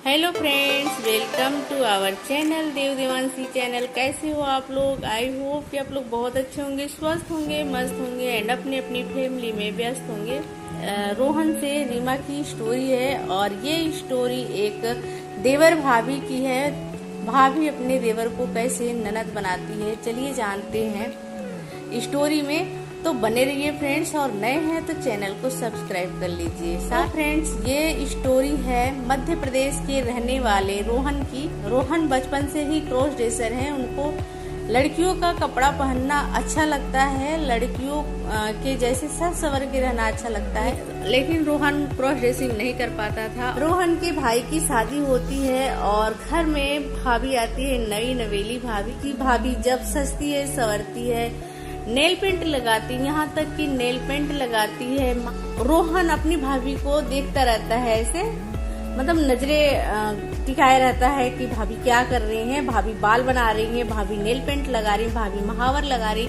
Hello friends, welcome to our channel Dev Devanshi channel. कैसे हो आप लोग? आई होप कि आप लोग बहुत अच्छे होंगे, स्वस्थ होंगे, मस्त होंगे एंड अपनी अपनी फैमिली में व्यस्त होंगे। रोहन से रीमा की स्टोरी है और ये स्टोरी एक देवर भाभी की है। भाभी अपने देवर को कैसे ननद बनाती है, चलिए जानते हैं स्टोरी में। तो बने रहिए फ्रेंड्स, और नए हैं तो चैनल को सब्सक्राइब कर लीजिए। साथ फ्रेंड्स, ये स्टोरी है मध्य प्रदेश के रहने वाले रोहन की। रोहन बचपन से ही क्रॉस ड्रेसर हैं। उनको लड़कियों का कपड़ा पहनना अच्छा लगता है, लड़कियों के जैसे सज सवर के रहना अच्छा लगता है, लेकिन रोहन क्रॉस ड्रेसिंग नहीं कर पाता था। रोहन के भाई की शादी होती है और घर में भाभी आती है, नई नवेली भाभी की। भाभी जब सजती है, संवरती है, नेल पेंट लगाती, यहाँ तक कि नेल पेंट लगाती है। रोहन अपनी भाभी को देखता रहता है, ऐसे मतलब नजरे टिकाए रहता है कि भाभी क्या कर रही हैं। भाभी बाल बना रही हैं, भाभी नेल पेंट लगा रही, भाभी महावर लगा रही,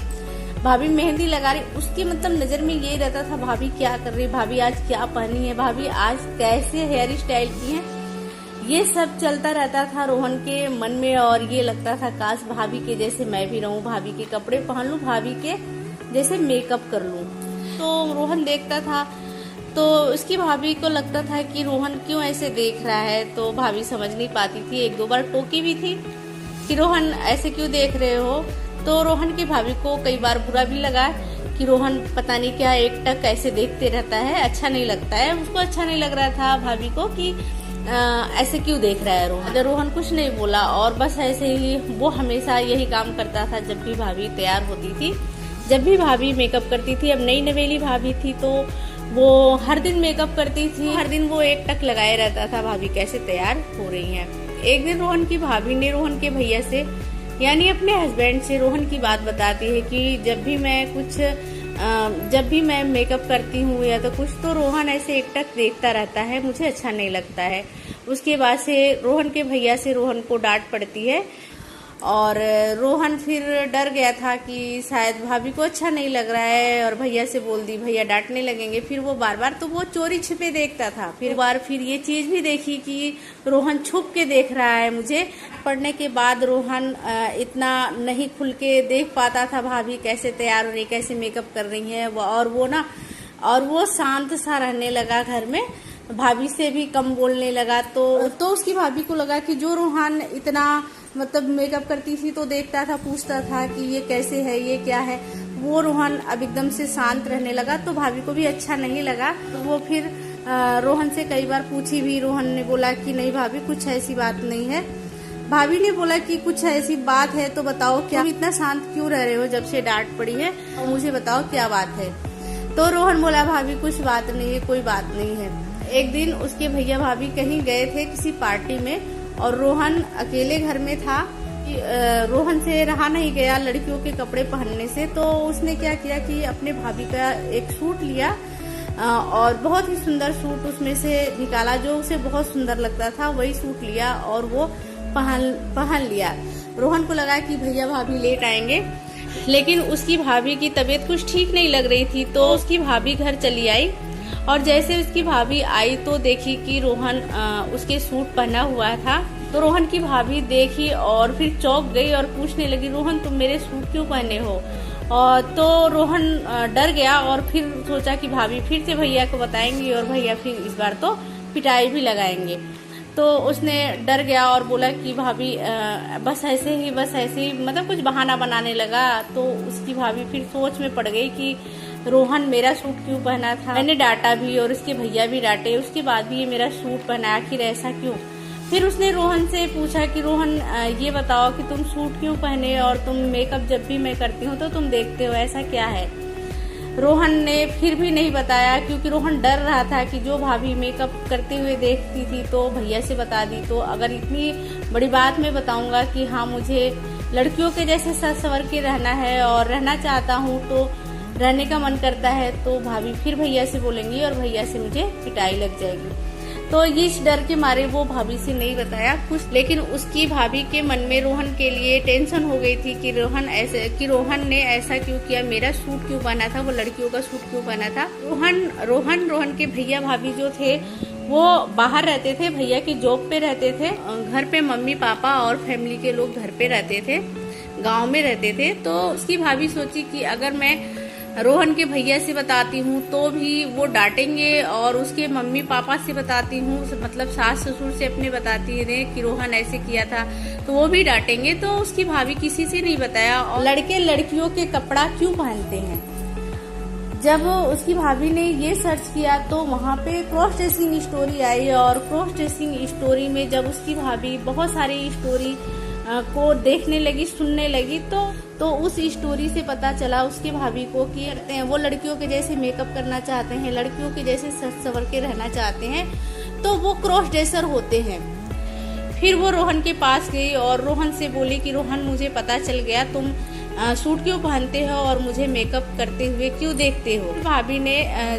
भाभी मेहंदी लगा रही। उसकी मतलब नजर में ये रहता था भाभी क्या कर रही, भाभी आज क्या पहनी है, भाभी आज कैसे हेयर स्टाइल की है। ये सब चलता रहता था रोहन के मन में और ये लगता था काश भाभी के जैसे मैं भी रहूं, भाभी के कपड़े पहन लूं, भाभी के जैसे मेकअप कर लूं। तो रोहन देखता था तो उसकी भाभी को लगता था कि रोहन क्यों ऐसे देख रहा है। तो भाभी समझ नहीं पाती थी, एक दो बार टोकी भी थी कि रोहन ऐसे क्यों देख रहे हो। तो रोहन की भाभी को कई बार बुरा भी लगा कि रोहन पता नहीं क्या एकटक ऐसे देखते रहता है, अच्छा नहीं लगता है। उसको अच्छा नहीं लग रहा था भाभी को कि ऐसे क्यों देख रहा है रोहन। रोहन कुछ नहीं बोला और बस ऐसे ही वो हमेशा यही काम करता था। जब भी भाभी तैयार होती थी, जब भी भाभी मेकअप करती थी, अब नई नवेली भाभी थी तो वो हर दिन मेकअप करती थी, हर दिन वो एक टक लगाए रहता था भाभी कैसे तैयार हो रही हैं। एक दिन रोहन की भाभी ने रोहन के भैया से यानी अपने हस्बैंड से रोहन की बात बताती है कि जब भी मैं मेकअप करती हूँ या तो कुछ, तो रोहन ऐसे एकटक देखता रहता है, मुझे अच्छा नहीं लगता है। उसके बाद से रोहन के भैया से रोहन को डांट पड़ती है और रोहन फिर डर गया था कि शायद भाभी को अच्छा नहीं लग रहा है और भैया से बोल दी, भैया डांटने लगेंगे। फिर वो बार बार तो वो चोरी छिपे देखता था। फिर ये चीज भी देखी कि रोहन छुप के देख रहा है मुझे। पढ़ने के बाद रोहन इतना नहीं खुल के देख पाता था भाभी कैसे तैयार हो रही, कैसे मेकअप कर रही है। और वो शांत सा रहने लगा घर में, भाभी से भी कम बोलने लगा। तो उसकी भाभी को लगा कि जो रोहन इतना मतलब मेकअप करती थी तो देखता था, पूछता था कि ये कैसे है, ये क्या है, वो रोहन अब एकदम से शांत रहने लगा। तो भाभी को भी अच्छा नहीं लगा। तो वो फिर रोहन से कई बार पूछी भी। रोहन ने बोला कि नहीं भाभी, कुछ ऐसी बात नहीं है। भाभी ने बोला कि कुछ ऐसी बात है तो बताओ, क्या इतना शांत क्यों रह रहे हो जब से डांट पड़ी है, और मुझे बताओ क्या बात है। तो रोहन बोला भाभी कुछ बात नहीं है, कोई बात नहीं है। एक दिन उसके भैया भाभी कहीं गए थे किसी पार्टी में और रोहन अकेले घर में था। रोहन से रहा नहीं गया लड़कियों के कपड़े पहनने से। तो उसने क्या किया कि अपने भाभी का एक सूट लिया और बहुत ही सुंदर सूट उसमें से निकाला, जो उसे बहुत सुंदर लगता था, वही सूट लिया और वो पहन लिया। रोहन को लगा कि भैया भाभी लेट आएंगे, लेकिन उसकी भाभी की तबीयत कुछ ठीक नहीं लग रही थी। तो उसकी भाभी घर चली आई और जैसे उसकी भाभी आई तो देखी कि रोहन उसके सूट पहना हुआ था। तो रोहन की भाभी देखी और फिर चौंक गई और पूछने लगी, रोहन तुम मेरे सूट क्यों पहने हो। और तो रोहन डर गया और फिर सोचा कि भाभी फिर से भैया को बताएंगी और भैया फिर इस बार तो पिटाई भी लगाएंगे। तो उसने डर गया और बोला कि भाभी बस ऐसे ही मतलब कुछ बहाना बनाने लगा। तो उसकी भाभी फिर सोच में पड़ गई कि रोहन मेरा सूट क्यों पहना था, मैंने डांटा भी और उसके भैया भी डांटे, उसके बाद भी ये मेरा सूट पहना, आखिर ऐसा क्यों। फिर उसने रोहन से पूछा कि रोहन ये बताओ कि तुम सूट क्यों पहने और तुम मेकअप जब भी मैं करती हूँ तो तुम देखते हो, ऐसा क्या है। रोहन ने फिर भी नहीं बताया क्योंकि रोहन डर रहा था कि जो भाभी मेकअप करते हुए देखती थी तो भैया से बता दी तो अगर इतनी बड़ी बात मैं बताऊंगा कि हाँ मुझे लड़कियों के जैसे सज संवर के रहना है और रहना चाहता हूँ, तो रहने का मन करता है, तो भाभी फिर भैया से बोलेंगी और भैया से मुझे पिटाई लग जाएगी। तो इस डर के मारे वो भाभी से नहीं बताया कुछ। लेकिन उसकी भाभी के मन में रोहन के लिए टेंशन हो गई थी कि रोहन ने ऐसा क्यों किया, मेरा सूट क्यों पहना था, वो लड़कियों का सूट क्यों पहना था। रोहन के भैया भाभी जो थे वो बाहर रहते थे, भैया की जॉब पे रहते थे। घर पे मम्मी पापा और फैमिली के लोग घर पे रहते थे, गांव में रहते थे। तो उसकी भाभी सोची कि अगर मैं रोहन के भैया से बताती हूँ तो भी वो डांटेंगे, और उसके मम्मी पापा से बताती हूँ, मतलब सास ससुर से अपने बताती है कि रोहन ऐसे किया था, तो वो भी डांटेंगे। तो उसकी भाभी किसी से नहीं बताया। और लड़के लड़कियों के कपड़ा क्यों पहनते हैं, जब उसकी भाभी ने ये सर्च किया तो वहाँ पे क्रॉस ड्रेसिंग स्टोरी आई। और क्रॉस ड्रेसिंग स्टोरी में जब उसकी भाभी बहुत सारी स्टोरी को देखने लगी, सुनने लगी, तो उस स्टोरी से पता चला उसकी भाभी को कि करते हैं वो लड़कियों के जैसे मेकअप करना चाहते हैं, लड़कियों के जैसे सज संवर के रहना चाहते हैं, तो वो क्रॉस ड्रेसर होते हैं। फिर वो रोहन के पास गई और रोहन से बोली कि रोहन, मुझे पता चल गया तुम सूट क्यों पहनते हो और मुझे मेकअप करते हुए क्यों देखते हो। भाभी ने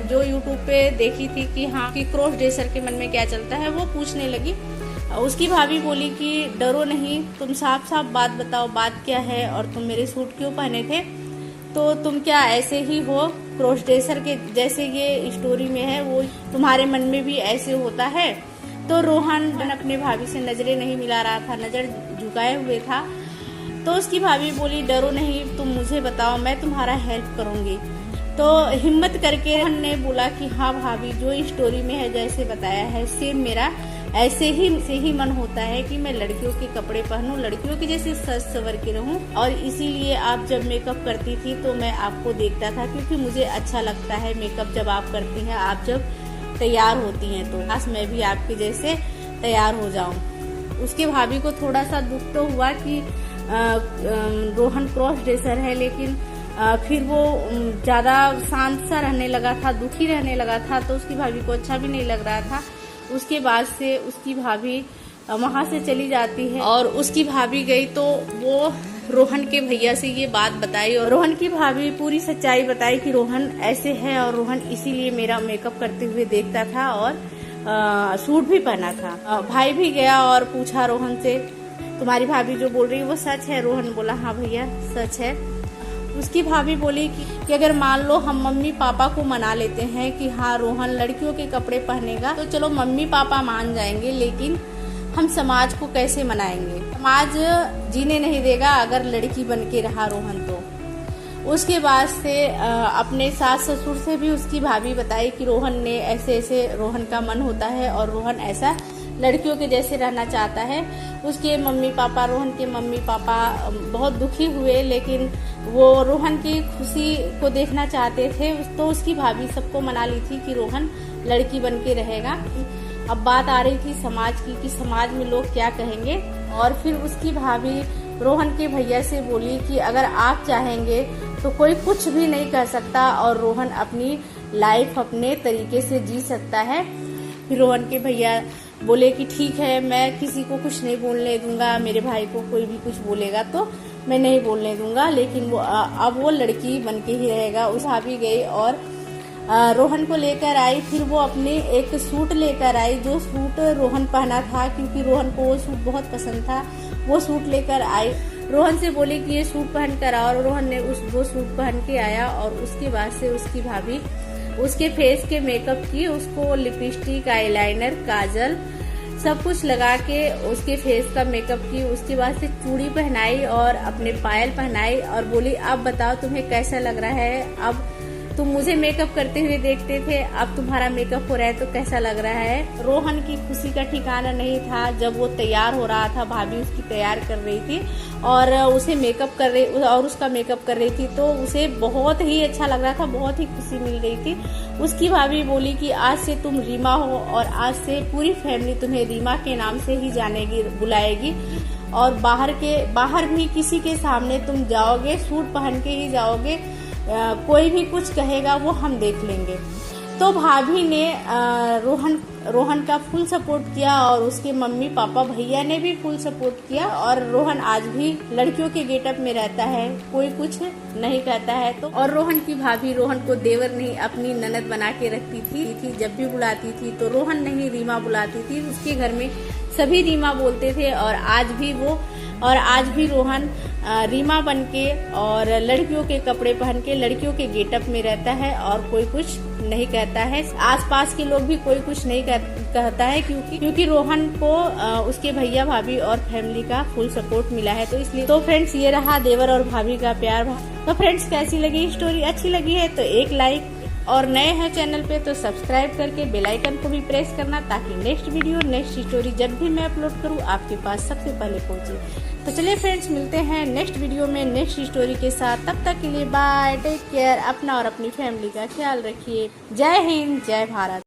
जो यूट्यूब पे देखी थी कि हाँ कि क्रॉस ड्रेसर के मन में क्या चलता है, वो पूछने लगी। उसकी भाभी बोली कि डरो नहीं, तुम साफ साफ बात बताओ, बात क्या है और तुम मेरे सूट क्यों पहने थे, तो तुम क्या ऐसे ही हो क्रॉस ड्रेसर के जैसे ये स्टोरी में है, वो तुम्हारे मन में भी ऐसे होता है। तो रोहन अपने भाभी से नजरें नहीं मिला रहा था, नजर झुकाए हुए था। तो उसकी भाभी बोली डरो नहीं, तुम मुझे बताओ, मैं तुम्हारा हेल्प करूंगी। तो हिम्मत करके रोहन ने बोला कि हाँ भाभी, जो स्टोरी में है जैसे बताया है सेम मेरा ऐसे ही मन होता है कि मैं लड़कियों के कपड़े पहनूं, लड़कियों के जैसे सज संवर के रहूं। और इसीलिए आप जब मेकअप करती थी तो मैं आपको देखता था, क्योंकि मुझे अच्छा लगता है मेकअप जब आप करती हैं, आप जब तैयार होती हैं तो बस मैं भी आपके जैसे तैयार हो जाऊं। उसके भाभी को थोड़ा सा दुख तो हुआ कि रोहन क्रॉस ड्रेसर है, लेकिन फिर वो ज्यादा शांत सा रहने लगा था, दुखी रहने लगा था, तो उसकी भाभी को अच्छा भी नहीं लग रहा था। उसके बाद से उसकी भाभी वहां से चली जाती है और उसकी भाभी गई तो वो रोहन के भैया से ये बात बताई और रोहन की भाभी पूरी सच्चाई बताई कि रोहन ऐसे है और रोहन इसीलिए मेरा मेकअप करते हुए देखता था और सूट भी पहना था। भाई भी गया और पूछा रोहन से, तुम्हारी भाभी जो बोल रही है वो सच है? रोहन बोला हाँ भैया सच है। उसकी भाभी बोली कि अगर मान लो हम मम्मी पापा को मना लेते हैं कि हाँ रोहन लड़कियों के कपड़े पहनेगा, तो चलो मम्मी पापा मान जाएंगे, लेकिन हम समाज को कैसे मनाएंगे? समाज जीने नहीं देगा अगर लड़की बन के रहा रोहन। तो उसके बाद से अपने सास ससुर से भी उसकी भाभी बताई कि रोहन ने ऐसे रोहन का मन होता है और रोहन ऐसा लड़कियों के जैसे रहना चाहता है। उसके मम्मी पापा, रोहन के मम्मी पापा बहुत दुखी हुए, लेकिन वो रोहन की खुशी को देखना चाहते थे। तो उसकी भाभी सबको मना ली थी कि रोहन लड़की बन के रहेगा। अब बात आ रही थी समाज की कि समाज में लोग क्या कहेंगे। और फिर उसकी भाभी रोहन के भैया से बोली कि अगर आप चाहेंगे तो कोई कुछ भी नहीं कर सकता और रोहन अपनी लाइफ अपने तरीके से जी सकता है। फिर रोहन के भैया बोले कि ठीक है, मैं किसी को कुछ नहीं बोलने दूंगा, मेरे भाई को कोई भी कुछ बोलेगा तो मैं नहीं बोलने दूंगा, लेकिन वो अब वो लड़की बन के ही रहेगा। उस भाभी गई और रोहन को लेकर आई। फिर वो अपने एक सूट लेकर आई, जो सूट रोहन पहना था, क्योंकि रोहन को वो सूट बहुत पसंद था। वो सूट लेकर आई, रोहन से बोली कि ये सूट पहन कर आओ, और रोहन ने वो सूट पहन के आया। और उसके बाद से उसकी भाभी उसके फेस के मेकअप की, उसको लिपस्टिक, आईलाइनर, काजल सब कुछ लगा के उसके फेस का मेकअप की। उसके बाद से चूड़ी पहनाई और अपने पायल पहनाई और बोली अब बताओ तुम्हें कैसा लग रहा है, अब तुम मुझे मेकअप करते हुए देखते थे, अब तुम्हारा मेकअप हो रहा है तो कैसा लग रहा है। रोहन की खुशी का ठिकाना नहीं था जब वो तैयार हो रहा था, भाभी उसकी तैयार कर रही थी और उसे मेकअप कर रही और उसका मेकअप कर रही थी, तो उसे बहुत ही अच्छा लग रहा था, बहुत ही खुशी मिल रही थी। उसकी भाभी बोली कि आज से तुम रीमा हो और आज से पूरी फैमिली तुम्हें रीमा के नाम से ही जानेगी, बुलाएगी, और बाहर भी किसी के सामने तुम जाओगे सूट पहन के ही जाओगे, कोई भी कुछ कहेगा वो हम देख लेंगे। तो भाभी ने रोहन का फुल सपोर्ट किया और उसके मम्मी पापा भैया ने भी फुल सपोर्ट किया, और रोहन आज भी लड़कियों के गेटअप में रहता है, कोई कुछ नहीं कहता है। तो और रोहन की भाभी रोहन को देवर नहीं अपनी ननद बना के रखती थी। जब भी बुलाती थी तो रोहन नहीं रीमा बुलाती थी। उसके घर में सभी रीमा बोलते थे और आज भी रोहन रीमा बन के और लड़कियों के कपड़े पहन के लड़कियों के गेटअप में रहता है और कोई कुछ नहीं कहता है, आसपास के लोग भी कोई कुछ नहीं कहता है, क्योंकि रोहन को उसके भैया भाभी और फैमिली का फुल सपोर्ट मिला है। तो इसलिए तो फ्रेंड्स ये रहा देवर और भाभी का प्यार। तो फ्रेंड्स कैसी लगी स्टोरी? अच्छी लगी है तो एक लाइक, और नए हैं चैनल पे तो सब्सक्राइब करके बेल आइकन को भी प्रेस करना, ताकि नेक्स्ट वीडियो नेक्स्ट स्टोरी जब भी मैं अपलोड करूँ आपके पास सबसे पहले पहुँचे। तो चलिए फ्रेंड्स, मिलते हैं नेक्स्ट वीडियो में नेक्स्ट स्टोरी के साथ। तब तक के लिए बाय, टेक केयर, अपना और अपनी फैमिली का ख्याल रखिए। जय हिंद, जय भारत।